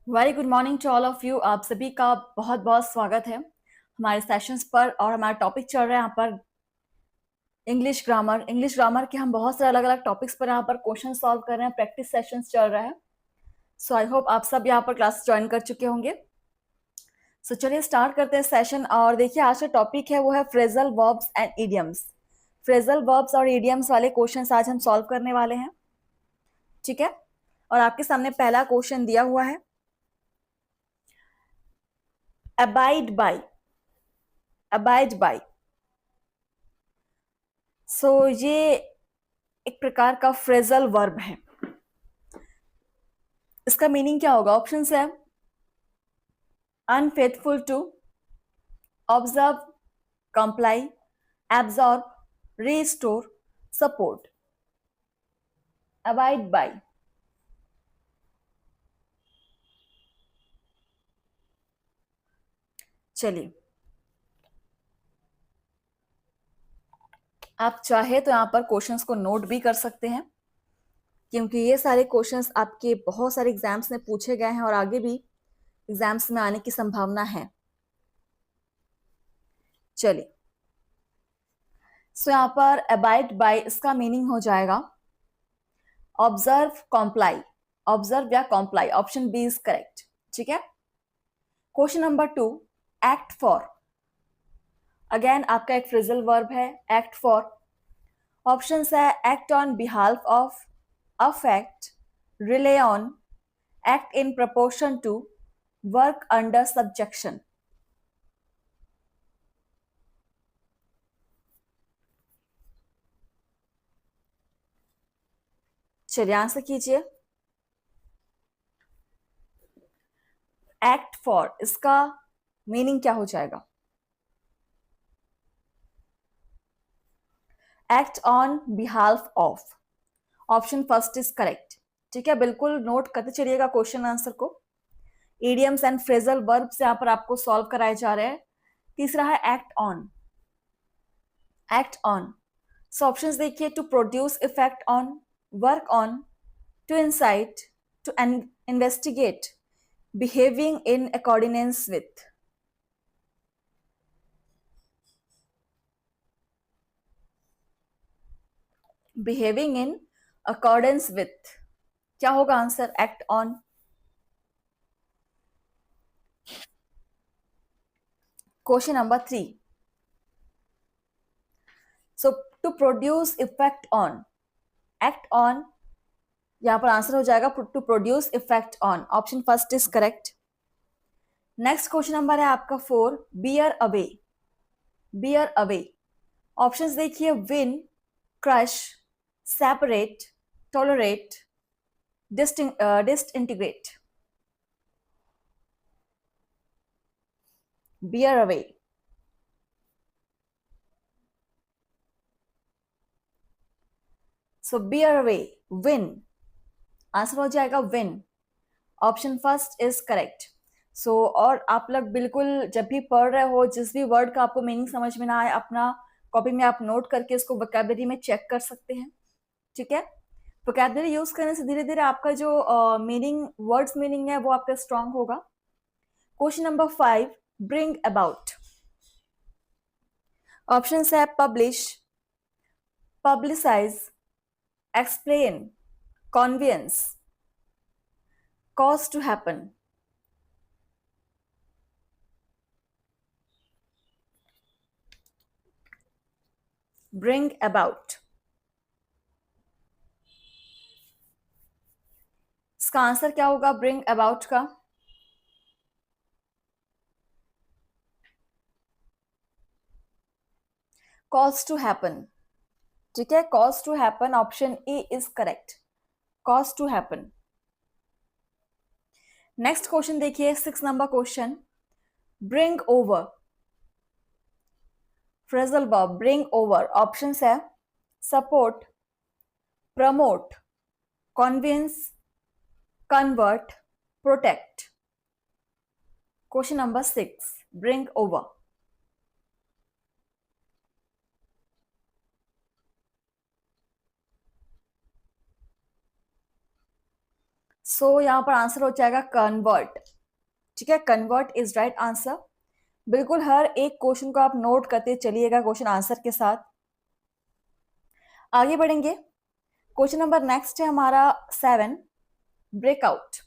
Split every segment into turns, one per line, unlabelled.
Very good morning to all of you. आप सभी का बहुत बहुत स्वागत है हमारे सेशंस पर। और हमारा टॉपिक चल रहा है यहाँ पर इंग्लिश ग्रामर के हम बहुत सारे अलग अलग टॉपिक्स पर यहाँ पर क्वेश्चन सॉल्व कर रहे हैं। प्रैक्टिस सेशंस चल रहा है। सो आई होप आप सब यहाँ पर क्लास ज्वाइन कर चुके होंगे। सो चलिए स्टार्ट करते हैं सेशन। और देखिए आज का टॉपिक है वो है phrasal verbs and idioms. Phrasal verbs और इडियम्स वाले क्वेश्चंस आज हम सॉल्व करने वाले हैं। ठीक है। और आपके सामने पहला क्वेश्चन दिया हुआ है, अबाइड बाय। अबाइड बाय, सो ये एक प्रकार का फ्रेजल वर्ब है। इसका मीनिंग क्या होगा? ऑप्शन है unfaithful to, observe, comply, absorb, restore, support. Abide by. चलिए, आप चाहे तो यहां पर क्वेश्चंस को नोट भी कर सकते हैं, क्योंकि ये सारे क्वेश्चंस आपके बहुत सारे एग्जाम्स में पूछे गए हैं और आगे भी एग्जाम्स में आने की संभावना है। चलिए, सो यहां पर अबाइड बाय इसका मीनिंग हो जाएगा ऑब्जर्व, कॉम्प्लाई। ऑब्जर्व या comply, option B is correct. ठीक है। Question number 2, act for. Again आपका एक फ्रेजल वर्ब है, एक्ट फॉर। ऑप्शन है act on behalf of, affect, rely on, act in proportion to, work under subjection. चलिए answer कीजिए। Act for इसका meaning क्या हो जाएगा? Act on behalf of, option first is correct. ठीक है, बिल्कुल नोट करते चलिएगा क्वेश्चन आंसर को। इडियम्स एंड फ्रेजल वर्ब से यहां पर आपको सॉल्व कराए जा रहे हैं। तीसरा है act on. Act on, so options देखिए, to produce effect on, work on, to incite, to investigate, behaving in accordance with. Behaving in accordance with, क्या होगा answer? Act on. Question number 3, so to produce effect on, act on, यहां पर answer हो जाएगा to produce effect on, option first is correct. Next question number है आपका 4, bear away. Bear away, options देखिए, win, crush, separate, tolerate, disintegrate. Bear away, so bear away, win, answer हो जाएगा win, option first is correct. So और आप लोग बिल्कुल जब भी पढ़ रहे हो, जिस भी वर्ड का आपको मीनिंग समझ में ना आए, अपना कॉपी में आप नोट करके इसको वोकैबुलरी में चेक कर सकते हैं। ठीक है। वोकैबुलरी यूज करने से धीरे धीरे आपका जो मीनिंग, वर्ड्स मीनिंग है वो आपका स्ट्रांग होगा। Question number 5, bring about. Option है publish, publicise, explain, convince, cause to happen. Bring about, इसका आंसर क्या होगा ब्रिंग अबाउट का? Cause to happen. ठीक है, cause to happen, option A is correct, cause to happen. Next question देखिए, 6 number question, bring over. Phrasal verb bring over, options है support, promote, convince, convert, protect. Question number 6, bring over. So यहाँ पर answer हो जाएगा convert. ठीक है, convert is right answer. बिल्कुल हर एक क्वेश्चन को आप नोट करते चलिएगा क्वेश्चन आंसर के साथ। आगे बढ़ेंगे। क्वेश्चन नंबर नेक्स्ट है हमारा 7, ब्रेकआउट।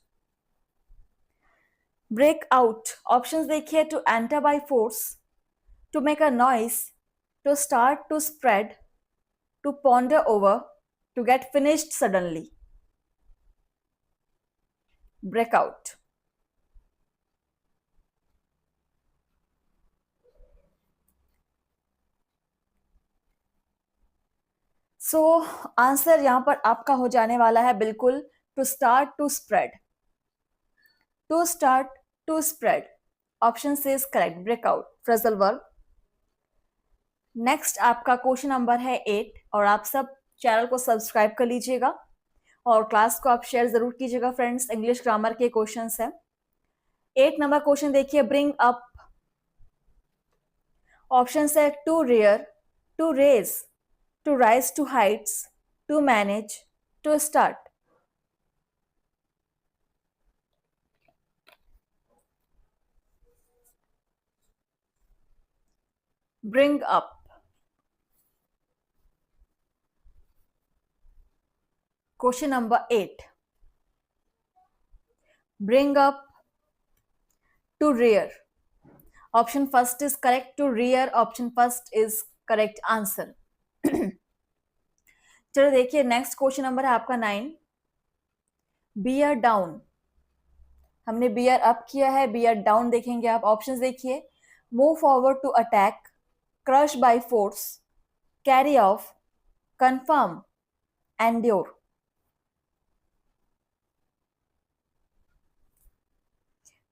ब्रेकआउट ऑप्शंस देखिए, to enter by force, to make a noise, to start, to spread, to ponder over, to get finished suddenly. Breakout. So answer यहां पर आपका हो जाने वाला है बिल्कुल to start, to spread. To start, to spread option से is correct, breakout phrasal verb. Next आपका क्वेश्चन नंबर है 8 और आप सब चैनल को सब्सक्राइब कर लीजिएगा और क्लास को आप शेयर जरूर कीजिएगा फ्रेंड्स। इंग्लिश ग्रामर के क्वेश्चंस हैं। 8 नंबर क्वेश्चन देखिए, ब्रिंग अप। ऑप्शन है to rear, to raise, to rise to heights, to manage, to start. Bring up. Question number 8, bring up, to rear. Option first is correct, to rear option first is correct answer. चलो देखिए next question number है आपका 9, bear down. हमने bear up किया है, bear down देखेंगे आप। Options देखिए, move forward to attack, crush by force, carry off, confirm, endure.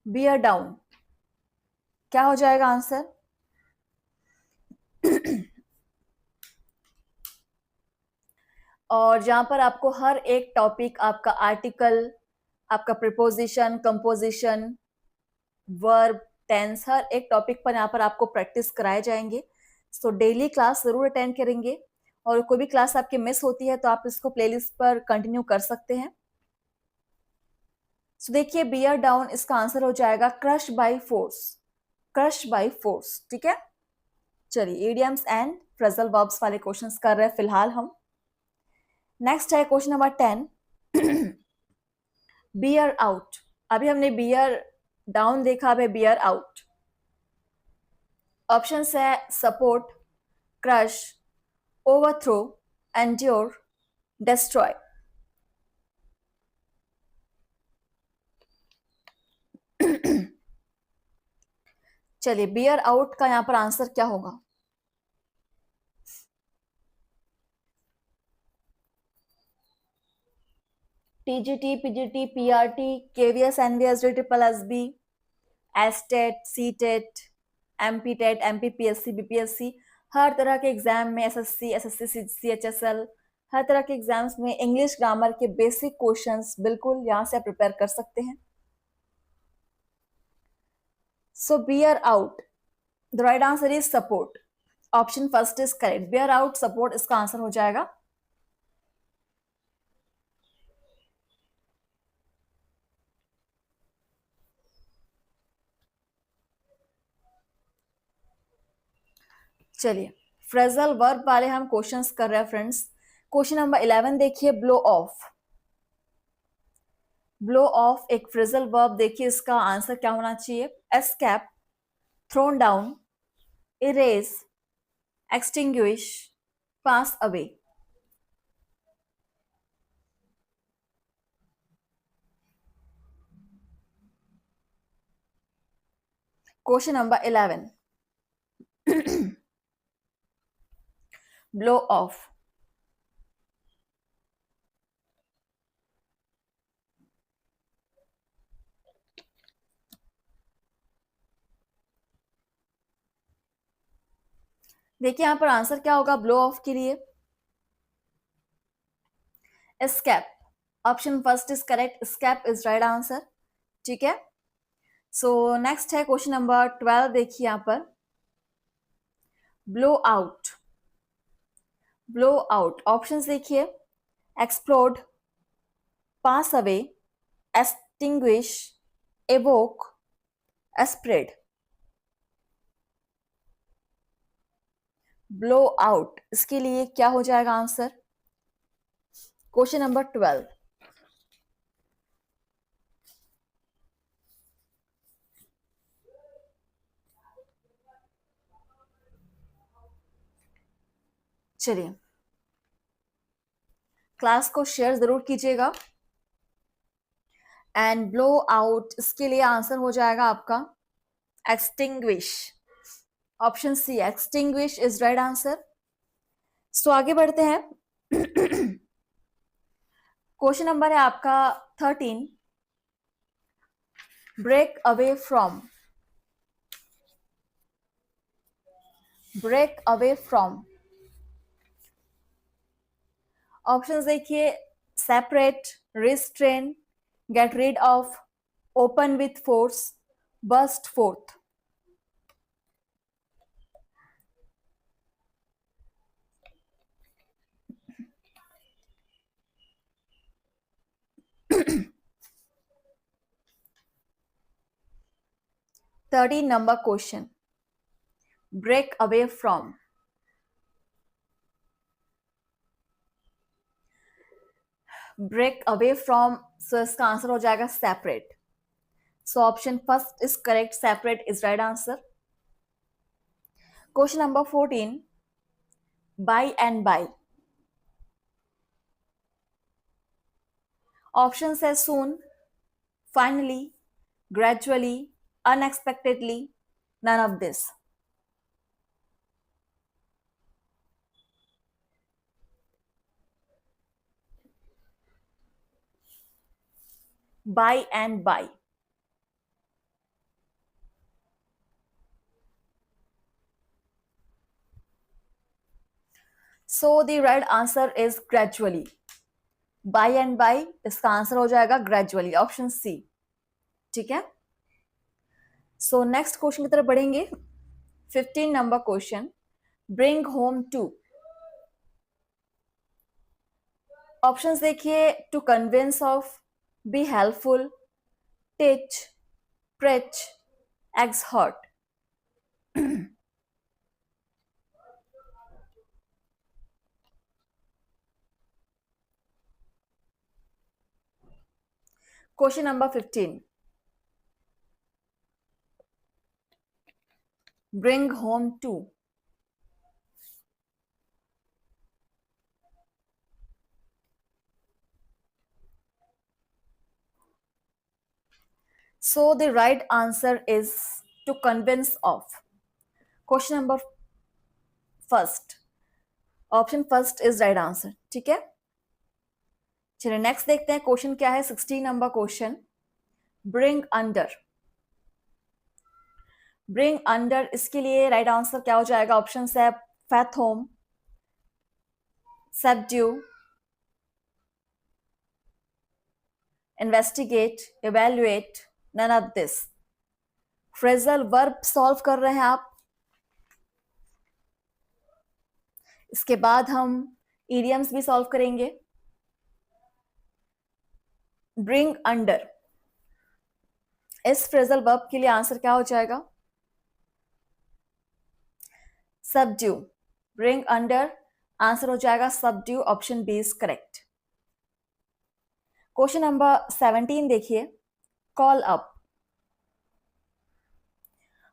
Bear down क्या हो जाएगा आंसर? और जहां पर आपको हर एक टॉपिक, आपका आर्टिकल, आपका प्रिपोजिशन, कंपोजिशन, वर्ब, टेंस, हर एक टॉपिक पर यहाँ पर आपको प्रैक्टिस कराए जाएंगे। सो डेली क्लास जरूर अटेंड करेंगे और कोई भी क्लास आपकी मिस होती है तो आप इसको प्लेलिस्ट पर कंटिन्यू कर सकते हैं। सो देखिए बियर डाउन इसका आंसर हो जाएगा crush by force. Crush by force. ठीक है, चलिए इडियम्स एंड फ्रेजल वर्ब्स वाले क्वेश्चंस कर रहे हैं फिलहाल हम। नेक्स्ट है क्वेश्चन नंबर 10, बियर आउट। अभी हमने बियर डाउन देखा, अब है बियर आउट। ऑप्शन है support, crush, overthrow, endure, destroy. चलिए बियर आउट का यहां पर आंसर क्या होगा? TGT, PGT, PRT, KVS, NVS, triple SB, STET, CTET, MPTET, MPPSC, BPSC, हर तरह के एग्जाम में, एसएससी, एसएससी, सीएचएसएल, हर तरह के एग्जाम्स में इंग्लिश ग्रामर के बेसिक क्वेश्चंस बिल्कुल यहां से प्रिपेयर कर सकते हैं। So bear out, the right answer is support. Option first is correct, bear out support इसका आंसर हो जाएगा। चलिए फ्रेजल वर्ब वाले हम क्वेश्चंस कर रहे हैं फ्रेंड्स। क्वेश्चन नंबर 11 देखिए, ब्लो ऑफ। ब्लो ऑफ एक फ्रेजल वर्ब, देखिए इसका आंसर क्या होना चाहिए? Escape, thrown down, erase, extinguish, pass away. Question number 11, blow off. देखिए यहां पर आंसर क्या होगा ब्लो ऑफ के लिए? Escape. Option first is correct, escape is right answer. ठीक है, सो नेक्स्ट है क्वेश्चन नंबर 12 देखिए यहां पर, blow out. Blow out options देखिए, explode, pass away, extinguish, evoke, spread, blow out, इसके लिए क्या हो जाएगा आंसर? क्वेश्चन नंबर 12, चलिए क्लास को शेयर जरूर कीजिएगा। एंड ब्लो आउट, इसके लिए आंसर हो जाएगा आपका extinguish, option C extinguish is right answer. So आगे बढ़ते हैं। क्वेश्चन नंबर है आपका 13, break away from, break away from, options देखिए, separate, restrain, get rid of, open with force, burst forth. Thirteen number question, break away from, break away from, so इसका answer हो जाएगा separate. So option first is correct, separate is right answer. Question number 14, by and by, option है सून, finally, gradually, unexpectedly, none of this. By and by, so the right answer is gradually. By and by, इसका answer हो जाएगा gradually, option C. ठीक है, so next question की तरफ बढ़ेंगे। 15 number question, bring home to, options देखिए, to convince of, be helpful, teach, preach, exhort. Question number 15, bring home to, so the right answer is to convince of। Question number first, option first is right answer. ठीक है, चलिए next देखते हैं question क्या है। 16 number question, bring under, bring under, इसके लिए right answer क्या हो जाएगा? ऑप्शन है fathom, subdue, investigate, evaluate, none of this. Phrasal verb solve कर रहे हैं आप, इसके बाद हम इडियम्स भी सॉल्व करेंगे। ब्रिंग अंडर, इस फ्रेजल वर्ब के लिए आंसर क्या हो जाएगा? सबड्यू, ब्रिंग अंडर, आंसर हो जाएगा subdue, option B is correct. Question number 17 देखिए, कॉल अप,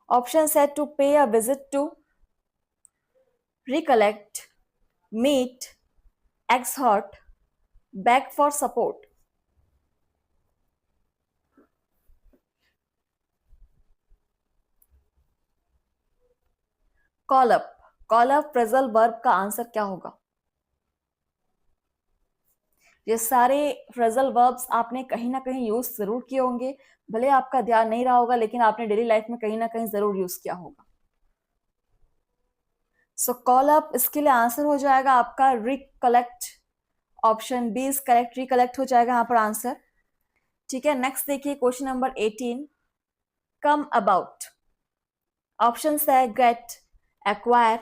ऑप्शन है to pay a visit to, recollect, meet, exhort, beg for support। Call up, call up phrasal verb का answer क्या होगा? ये सारे phrasal verbs आपने कहीं ना कहीं यूज जरूर किए होंगे, भले आपका ध्यान नहीं रहा होगा, लेकिन आपने डेली लाइफ में कहीं ना कहीं जरूर यूज किया होगा। सो कॉल अप, इसके लिए आंसर हो जाएगा आपका recollect, option B is correct, recollect हो जाएगा यहाँ पर आंसर। ठीक है, नेक्स्ट देखिए question number 18, come about, option है get, acquire,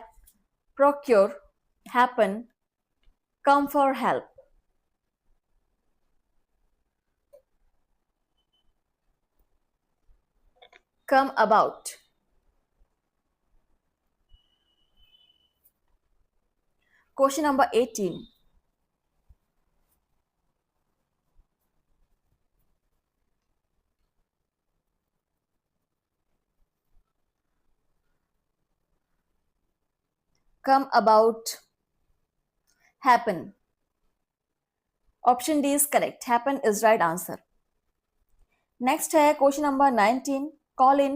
procure, happen, come for help. come about. Question number 18. Come about, happen. Option D is correct. Happen is right answer. Next है question number 19. Call in.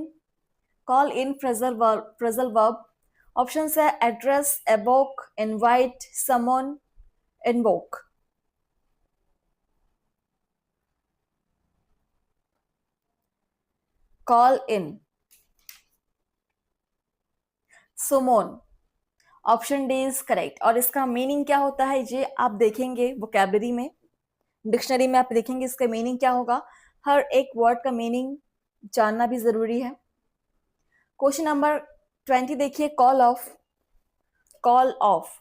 Call in phrasal verb. Phrasal verb. Options है address, evoke, invite, summon, invoke. Call in. Summon. Option D is correct. और इसका meaning क्या होता है ये आप देखेंगे वोकैबलरी में, डिक्शनरी में आप देखेंगे इसका मीनिंग क्या होगा। हर एक वर्ड का मीनिंग जानना भी जरूरी है। क्वेश्चन नंबर 20 देखिए, call off. Call off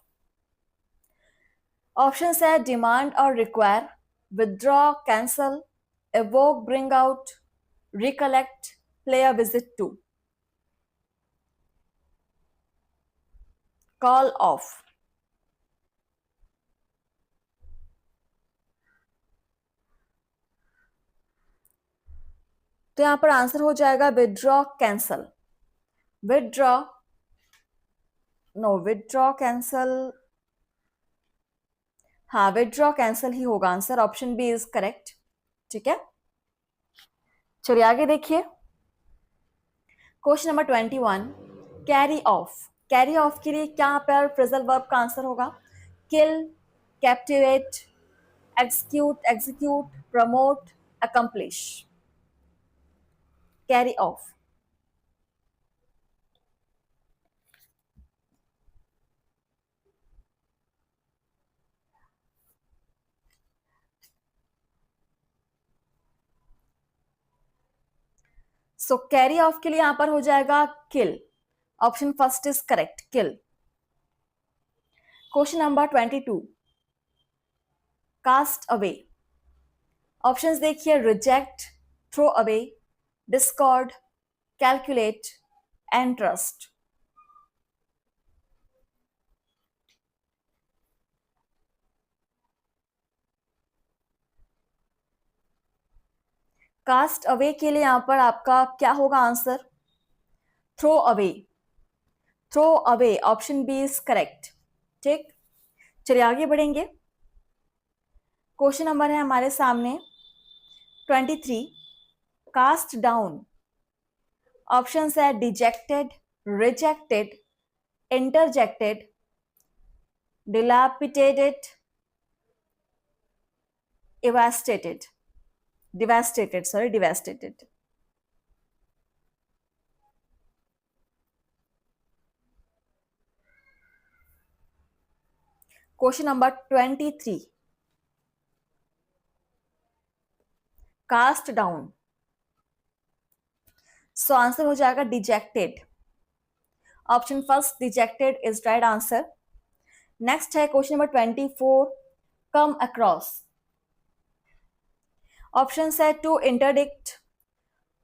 option है डिमांड और require, withdraw, cancel, evoke, bring out, recollect, play a visit to. Call off. तो यहां पर आंसर हो जाएगा withdraw, cancel. Withdraw, no, withdraw, cancel, हाँ विदड्रॉ कैंसल ही होगा answer. Option B is correct. ठीक है, चलिए आगे देखिए। Question number 21, carry off. Carry off के लिए क्या पर फ्रेजल वर्ब का आंसर होगा? Kill, captivate, execute, execute, promote, accomplish. Carry off. So carry off के लिए यहां पर हो जाएगा kill. Option first is correct, kill. Question number 22, cast away. Options देखिए, reject, throw away, discard, calculate, and trust. Cast away के लिए यहां पर आपका क्या होगा answer? Throw away. Throw away, option B is correct. ठीक, चलिए आगे बढ़ेंगे। क्वेश्चन नंबर है हमारे सामने 23, कास्ट डाउन। ऑप्शंस है dejected, rejected, interjected, dilapidated, devastated, devastated, sorry, devastated। Question number 23, cast down. So answer हो जाएगा dejected. Option first dejected is right answer. Next है question number 24, come across. Option है to interdict,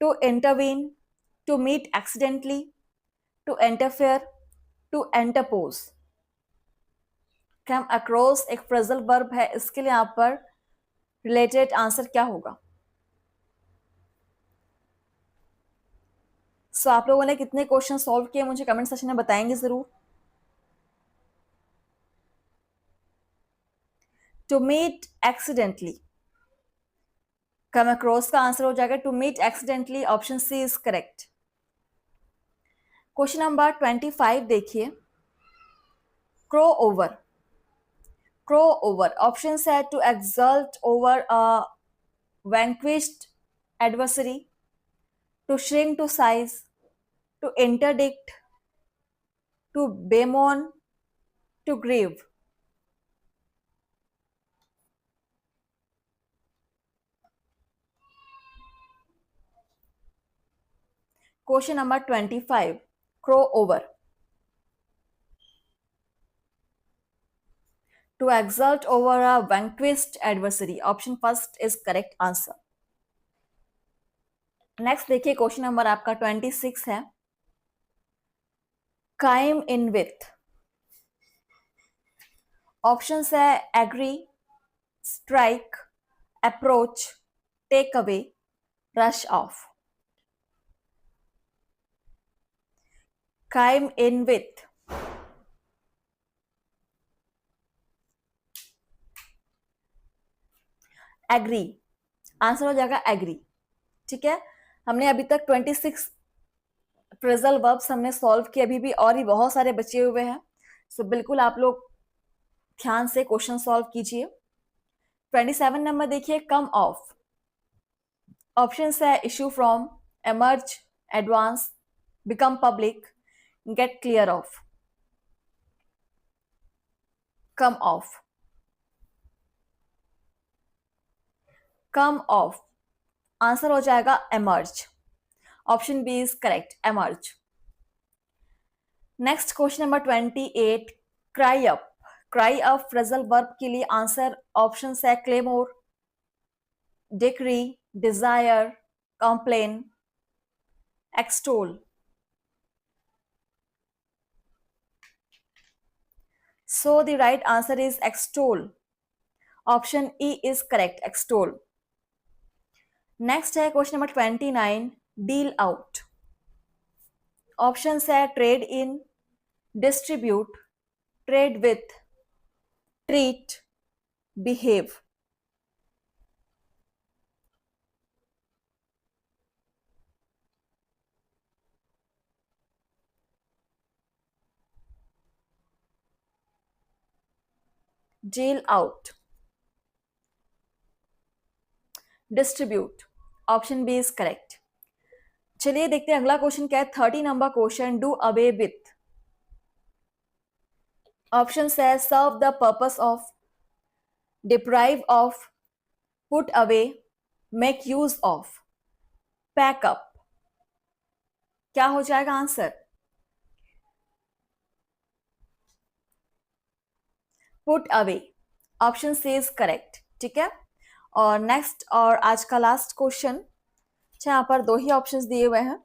to intervene, to meet accidentally, to interfere, to interpose. Come across एक phrasal verb है, इसके लिए यहां पर रिलेटेड आंसर क्या होगा? सो आप लोगों ने कितने क्वेश्चन सॉल्व किए मुझे कमेंट सेक्शन में बताएंगे जरूर। To meet accidentally, come across का आंसर हो जाएगा to meet accidentally. Option C is correct. Question number 25 देखिए, crow over. Crow over option है to exult over a vanquished adversary, to shrink to size, to interdict, to bemoan, to grieve। Question number 25, crow over. To exult over a vanquished adversary, option first is correct answer। Next देखिए question number आपका 26 है, chime in with. Options है agree, strike, approach, take away, rush off. Chime in with, agree, answer हो जाएगा agree. ठीक है, हमने अभी तक 26 फ्रेजल वर्ब्स हमने सॉल्व किए, अभी भी और भी बहुत सारे बचे हुए हैं। सो बिल्कुल आप लोग ध्यान से क्वेश्चन सॉल्व कीजिए। 27 नंबर देखिए, कम ऑफ। ऑप्शन है issue from, emerge, advance, become public, get clear off. Come off, come off, answer हो जाएगा emerge. Option B is correct, emerge. Next question number 28, cry up. Cry up phrasal verb के लिए answer option है clamour, decree, desire, complain, extol. So the right answer is extol. Option E is correct, extol. Next है question number 29, deal out. Option है trade in, distribute, trade with, treat, behave. Deal out, distribute, option B is correct. चलिए देखते हैं अगला question क्या है, 30 number question, do away with. Option है serve the purpose of, deprive of, put away, make use of, pack up. क्या हो जाएगा answer? Put away, option C is correct. ठीक है, और नेक्स्ट और आज का लास्ट क्वेश्चन, यहाँ पर दो ही ऑप्शंस दिए हुए हैं।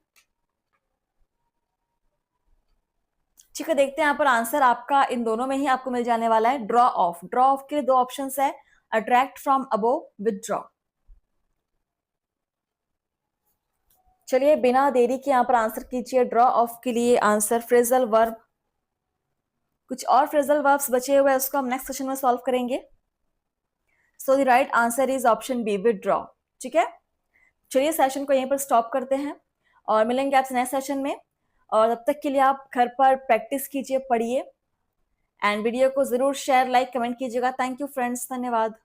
ठीक है, देखते हैं यहाँ पर आंसर आपका इन दोनों में ही आपको मिल जाने वाला है। ड्रॉ ऑफ, ड्रॉ ऑफ के लिए दो ऑप्शंस है, अट्रैक्ट फ्रॉम अबोव, विथड्रॉ। चलिए बिना देरी के यहाँ पर आंसर कीजिए। ड्रॉ ऑफ के लिए आंसर फ्रेजल वर्ब, कुछ और फ्रेजल वर्ब्स बचे हुए हैं उसको हम नेक्स्ट सेशन में सॉल्व करेंगे। So the right answer is option B, withdraw. ठीक है, चलिए सेशन को यहीं पर स्टॉप करते हैं और मिलेंगे आपसे नेक्स्ट सेशन में। और तब तक के लिए आप घर पर प्रैक्टिस कीजिए, पढ़िए, एंड वीडियो को जरूर शेयर, लाइक, कमेंट कीजिएगा। थैंक यू फ्रेंड्स, धन्यवाद।